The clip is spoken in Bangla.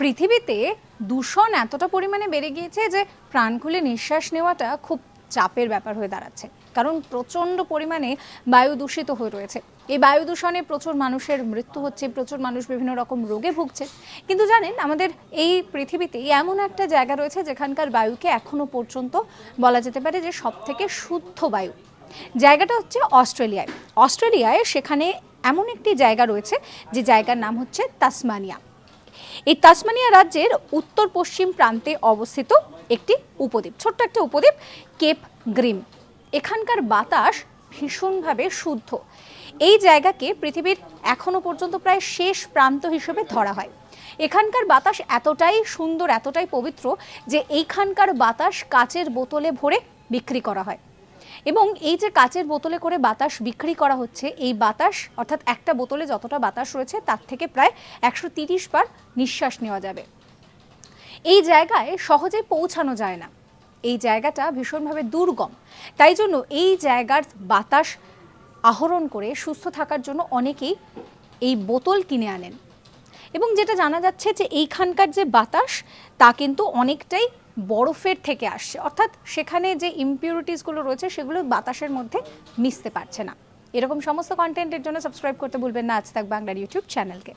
পৃথিবীতে দূষণ এতটা পরিমাণে বেড়ে গিয়েছে যে প্রাণ খুলে নিঃশ্বাস নেওয়াটা খুব চাপের ব্যাপার হয়ে দাঁড়াচ্ছে, কারণ প্রচণ্ড পরিমাণে বায়ু দূষিত হয়ে রয়েছে। এই বায়ু দূষণে প্রচুর মানুষের মৃত্যু হচ্ছে, প্রচুর মানুষ বিভিন্ন রকম রোগে ভুগছে। কিন্তু জানেন, আমাদের এই পৃথিবীতে এমন একটা জায়গা রয়েছে যেখানকার বায়ুকে এখনও পর্যন্ত বলা যেতে পারে যে সবথেকে শুদ্ধ বায়ু। জায়গাটা হচ্ছে অস্ট্রেলিয়ায় সেখানে এমন একটি জায়গা রয়েছে যে জায়গার নাম হচ্ছে তাসমানিয়া। এই তাসমানিয়া রাজ্যের উত্তর পশ্চিম প্রান্তে অবস্থিত একটি উপদ্বীপ, ছোট্ট একটা উপদ্বীপ কেপ গ্রিম। এখানকার বাতাস ভীষণভাবে শুদ্ধ। এই জায়গাকে পৃথিবীর এখনো পর্যন্ত প্রায় শেষ প্রান্ত হিসেবে ধরা হয়। এখানকার বাতাস এতটাই সুন্দর, এতটাই পবিত্র যে এইখানকার বাতাস কাচের বোতলে ভরে বিক্রি করা হয়। এবং এই যে কাচের বোতলে করে বাতাস বিক্রি করা হচ্ছে, এই বাতাস অর্থাৎ একটা বোতলে যতটা বাতাস রয়েছে তার থেকে প্রায় 130 বার নিঃশ্বাস নেওয়া যাবে। এই জায়গায় সহজে পৌঁছানো যায় না, এই জায়গাটা ভীষণভাবে দুর্গম। তাই জন্য এই জায়গার বাতাস আহরণ করে সুস্থ থাকার জন্য অনেকেই এই বোতল কিনে আনেন। এবং যেটা জানা যাচ্ছে যে এইখানকার যে বাতাস তা কিন্তু অনেকটাই বরফের থেকে আসছে, অর্থাৎ সেখানে যে ইমপিউরিটিসগুলো রয়েছে সেগুলো বাতাসের মধ্যে মিশতে পারছে না। এরকম সমস্ত কন্টেন্টের জন্য সাবস্ক্রাইব করতে ভুলবেন না আজ তাক বাংলার ইউটিউব চ্যানেলকে।